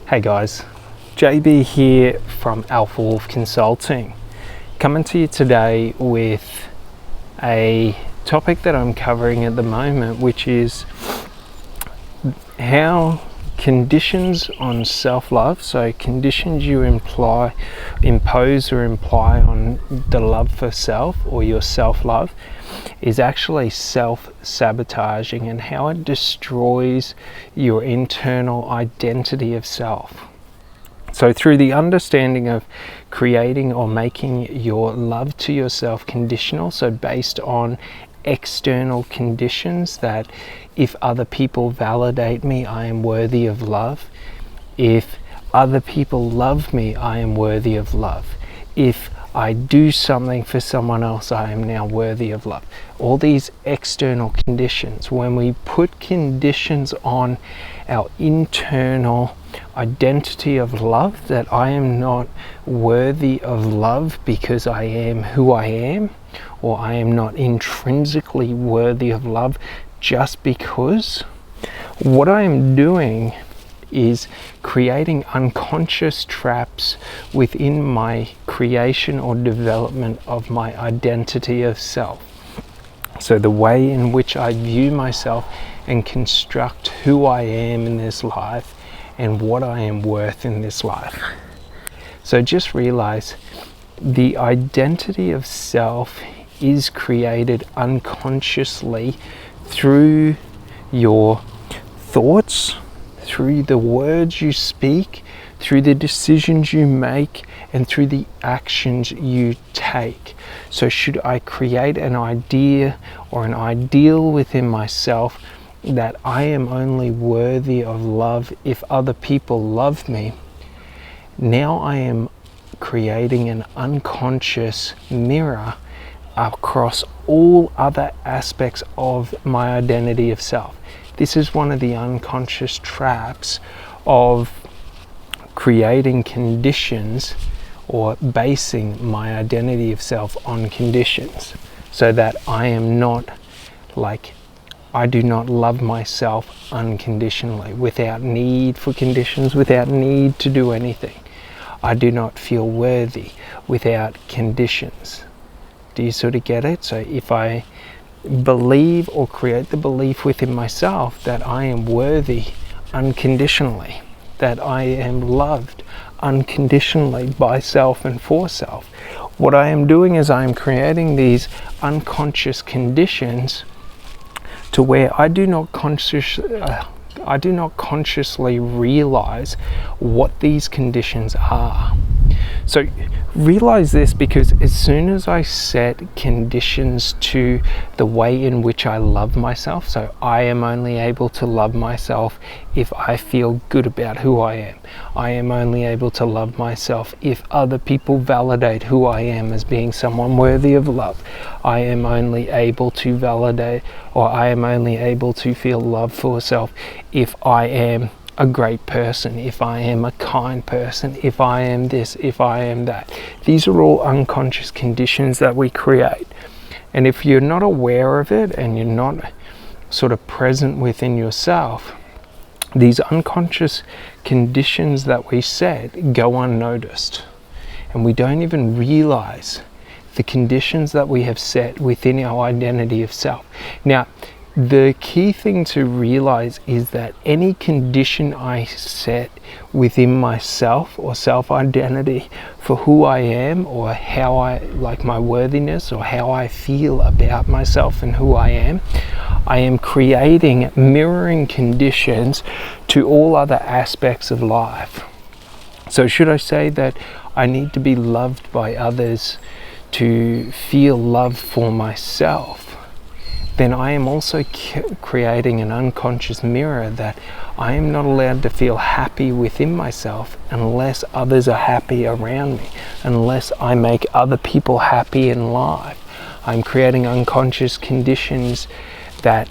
Hey guys, JB here from Alpha Wolf Consulting, coming to you today with a topic that I'm covering at the moment, which is how conditions on self-love, so conditions you impose or imply on the love for self or your self-love, is actually self-sabotaging, and how it destroys your internal identity of self. So through the understanding of creating or making your love to yourself conditional, so based on external conditions, that if other people validate me, I am worthy of love. If other people love me, I am worthy of love. If I do something for someone else, I am now worthy of love. All these external conditions, when we put conditions on our internal identity of love, that I am not worthy of love because I am who I am, or I am not intrinsically worthy of love just because, what I am doing is creating unconscious traps within my creation or development of my identity of self. So the way in which I view myself and construct who I am in this life and what I am worth in this life. So just realize the identity of self is created unconsciously through your thoughts, through the words you speak, through the decisions you make, and through the actions you take. So should I create an idea or an ideal within myself that I am only worthy of love if other people love me, now I am creating an unconscious mirror across all other aspects of my identity of self. This is one of the unconscious traps of creating conditions or basing my identity of self on conditions, so that I am not I do not love myself unconditionally, without need for conditions, without need to do anything. I do not feel worthy without conditions. Do you sort of get it? So if I believe or create the belief within myself that I am worthy unconditionally, that I am loved unconditionally by self and for self, what I am doing is I am creating these unconscious conditions to where I do not consciously realize what these conditions are. So realize this, because as soon as I set conditions to the way in which I love myself, so I am only able to love myself if I feel good about who I am only able to love myself if other people validate who I am as being someone worthy of love, I am only able to validate, or I am only able to feel love for self if I am a great person, if I am a kind person, if I am this, if I am that. These are all unconscious conditions that we create. And if you're not aware of it and you're not sort of present within yourself, these unconscious conditions that we set go unnoticed. And we don't even realize the conditions that we have set within our identity of self. Now, the key thing to realize is that any condition I set within myself or self-identity for who I am, or how I like my worthiness, or how I feel about myself and who I am creating mirroring conditions to all other aspects of life. So should I say that I need to be loved by others to feel love for myself, then I am also creating an unconscious mirror that I am not allowed to feel happy within myself unless others are happy around me, unless I make other people happy in life. I'm creating unconscious conditions that,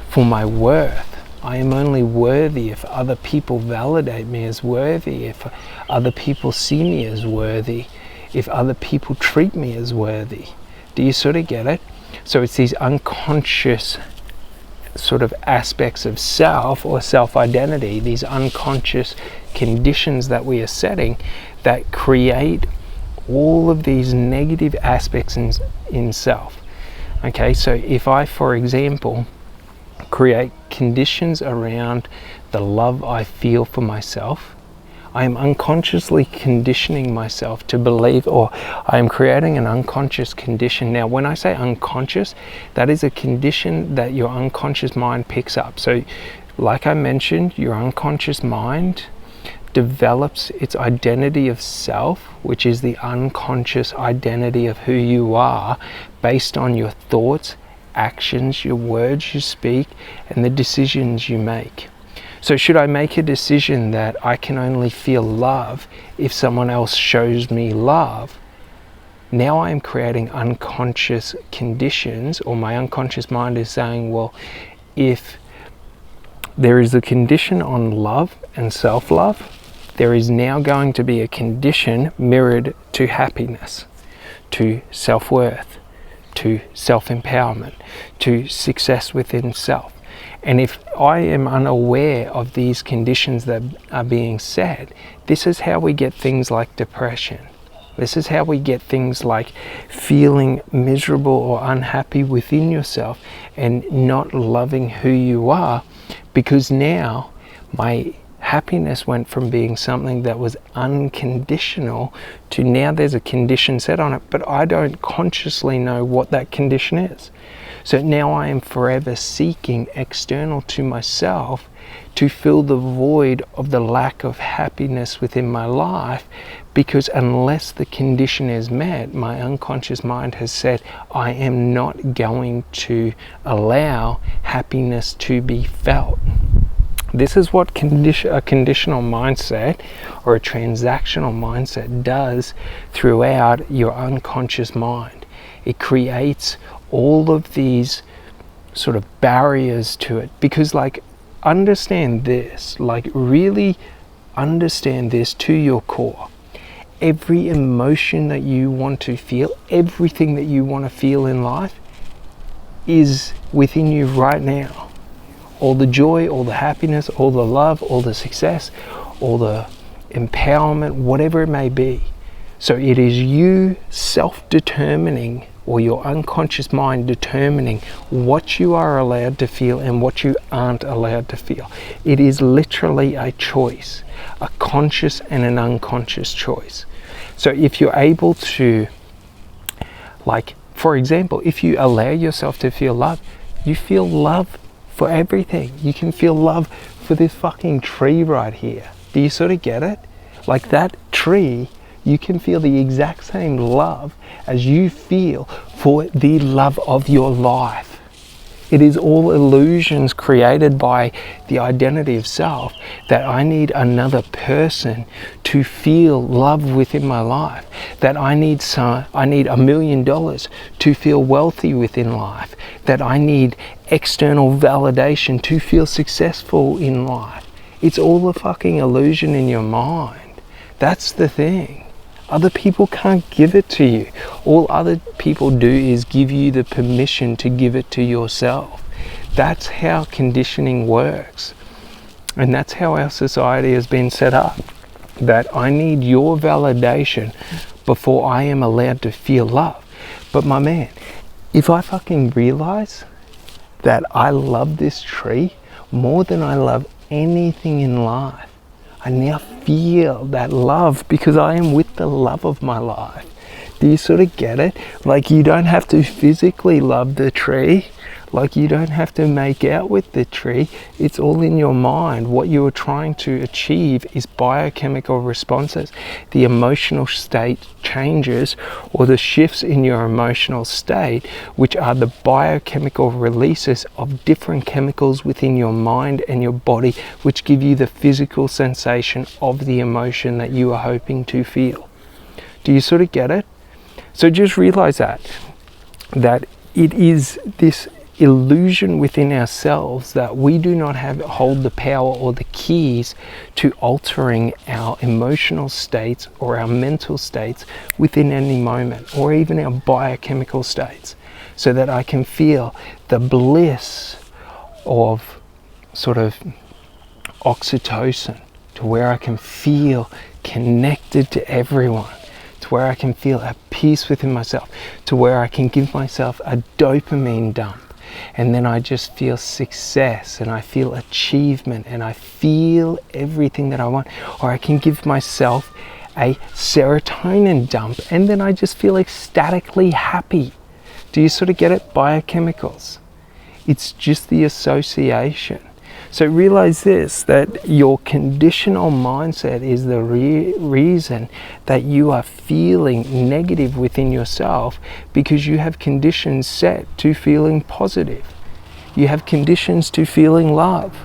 for my worth, I am only worthy if other people validate me as worthy, if other people see me as worthy, if other people treat me as worthy. Do you sort of get it? So it's these unconscious sort of aspects of self or self-identity, these unconscious conditions that we are setting that create all of these negative aspects in self. Okay, so if I, for example, create conditions around the love I feel for myself, I am unconsciously conditioning myself to believe, or I am creating an unconscious condition. Now, when I say unconscious, that is a condition that your unconscious mind picks up. So, like I mentioned, your unconscious mind develops its identity of self, which is the unconscious identity of who you are, based on your thoughts, actions, your words you speak, and the decisions you make. So should I make a decision that I can only feel love if someone else shows me love? Now I am creating unconscious conditions, or my unconscious mind is saying, well, if there is a condition on love and self-love, there is now going to be a condition mirrored to happiness, to self-worth, to self-empowerment, to success within self. And if I am unaware of these conditions that are being set, this is how we get things like depression. This is how we get things like feeling miserable or unhappy within yourself and not loving who you are, because now my happiness went from being something that was unconditional to now there's a condition set on it, but I don't consciously know what that condition is. So now I am forever seeking external to myself to fill the void of the lack of happiness within my life, because unless the condition is met, my unconscious mind has said, I am not going to allow happiness to be felt. This is what a conditional mindset or a transactional mindset does throughout your unconscious mind. It creates all of these sort of barriers to it, because like, understand this, like really understand this to your core. Every emotion that you want to feel, everything that you want to feel in life is within you right now. All the joy, all the happiness, all the love, all the success, all the empowerment, whatever it may be. So it is you self-determining, or your unconscious mind determining what you are allowed to feel and what you aren't allowed to feel. It is literally a choice, a conscious and an unconscious choice. So if you're able to, like, for example, if you allow yourself to feel love, you feel love for everything. You can feel love for this fucking tree right here. Do you sort of get it? Like that tree, you can feel the exact same love as you feel for the love of your life. It is all illusions created by the identity of self, that I need another person to feel love within my life, that I need $1 million to feel wealthy within life, that I need external validation to feel successful in life. It's all a fucking illusion in your mind. That's the thing. Other people can't give it to you. All other people do is give you the permission to give it to yourself. That's how conditioning works. And that's how our society has been set up. That I need your validation before I am allowed to feel love. But my man, if I fucking realize that I love this tree more than I love anything in life, I now feel that love because I am with the love of my life. Do you sort of get it? Like, you don't have to physically love the tree. Like, you don't have to make out with the tree. It's all in your mind. What you are trying to achieve is biochemical responses. The emotional state changes, or the shifts in your emotional state, which are the biochemical releases of different chemicals within your mind and your body, which give you the physical sensation of the emotion that you are hoping to feel. Do you sort of get it? So just realize that it is this illusion within ourselves that we do not hold the power or the keys to altering our emotional states or our mental states within any moment, or even our biochemical states, so that I can feel the bliss of sort of oxytocin, to where I can feel connected to everyone, to where I can feel at peace within myself, to where I can give myself a dopamine dump, and then I just feel success and I feel achievement and I feel everything that I want. Or I can give myself a serotonin dump and then I just feel ecstatically happy. Do you sort of get it? Biochemicals. It's just the association. So realize this, that your conditional mindset is the reason that you are feeling negative within yourself, because you have conditions set to feeling positive. You have conditions to feeling love.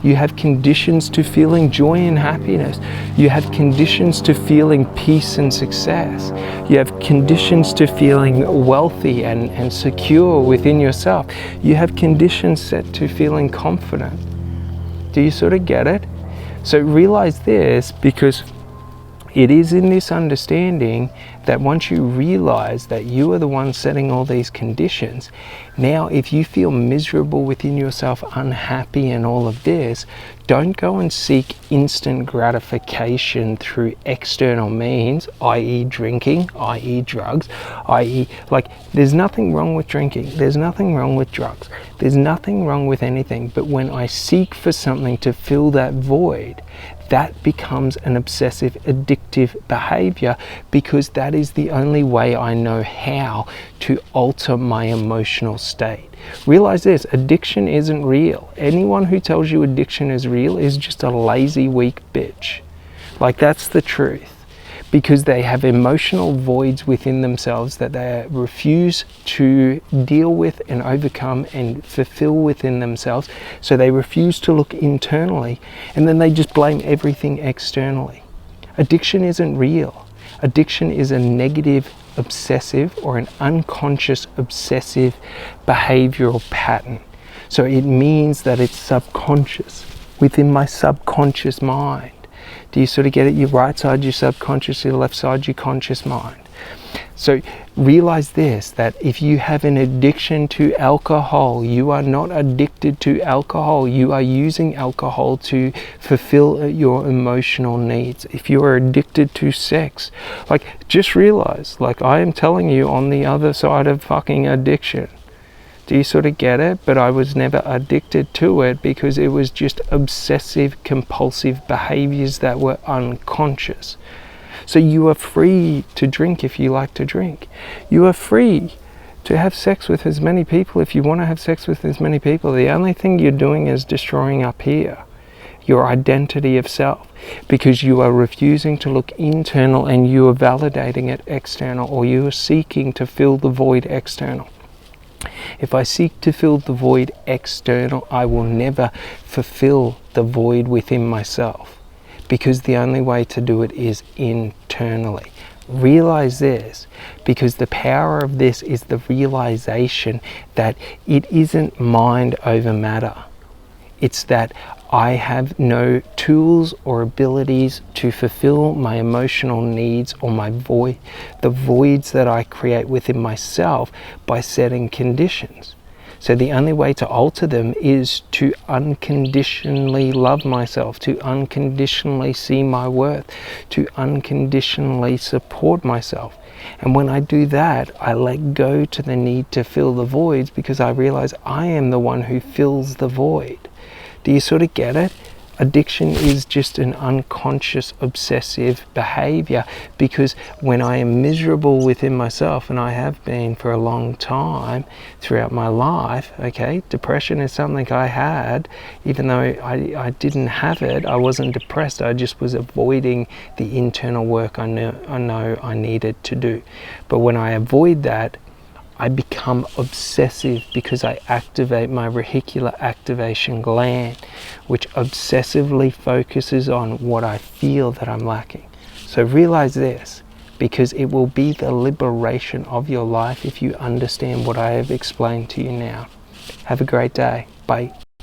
You have conditions to feeling joy and happiness. You have conditions to feeling peace and success. You have conditions to feeling wealthy and secure within yourself. You have conditions set to feeling confident. Do you sort of get it? So realize this, because it is in this understanding that once you realize that you are the one setting all these conditions, now if you feel miserable within yourself, unhappy and all of this, don't go and seek instant gratification through external means, i.e. drinking, i.e. drugs, i.e. like, there's nothing wrong with drinking, there's nothing wrong with drugs, there's nothing wrong with anything. But when I seek for something to fill that void, that becomes an obsessive, addictive behavior, because that is the only way I know how to alter my emotional state. Realize this, addiction isn't real. Anyone who tells you addiction is real is just a lazy, weak bitch. Like, that's the truth. Because they have emotional voids within themselves that they refuse to deal with and overcome and fulfill within themselves. So they refuse to look internally, and then they just blame everything externally. Addiction isn't real. Addiction is a negative, obsessive, or an unconscious obsessive behavioral pattern. So it means that it's subconscious, within my subconscious mind. Do you sort of get it? Your right side, your subconscious, your left side, your conscious mind. So realize this, that if you have an addiction to alcohol, you are not addicted to alcohol. You are using alcohol to fulfill your emotional needs. If you are addicted to sex, like, just realize, like, I am telling you on the other side of fucking addiction. Do you sort of get it? But I was never addicted to it because it was just obsessive compulsive behaviors that were unconscious. So you are free to drink if you like to drink. You are free to have sex with as many people if you want to have sex with as many people. The only thing you're doing is destroying up here your identity of self, because you are refusing to look internal and you are validating it external, or you are seeking to fill the void external. If I seek to fill the void external, I will never fulfill the void within myself, because the only way to do it is internally. Realize this, because the power of this is the realization that it isn't mind over matter. It's that I have no tools or abilities to fulfill my emotional needs or my void, the voids that I create within myself by setting conditions. So the only way to alter them is to unconditionally love myself, to unconditionally see my worth, to unconditionally support myself. And when I do that, I let go to the need to fill the voids, because I realize I am the one who fills the void. Do you sort of get it? Addiction is just an unconscious obsessive behavior, because when I am miserable within myself, and I have been for a long time throughout my life, okay, depression is something I had, even though I didn't have it, I wasn't depressed, I just was avoiding the internal work I know I needed to do. But when I avoid that, I become obsessive, because I activate my reticular activation gland, which obsessively focuses on what I feel that I'm lacking. So realize this, because it will be the liberation of your life if you understand what I have explained to you now. Have a great day. Bye.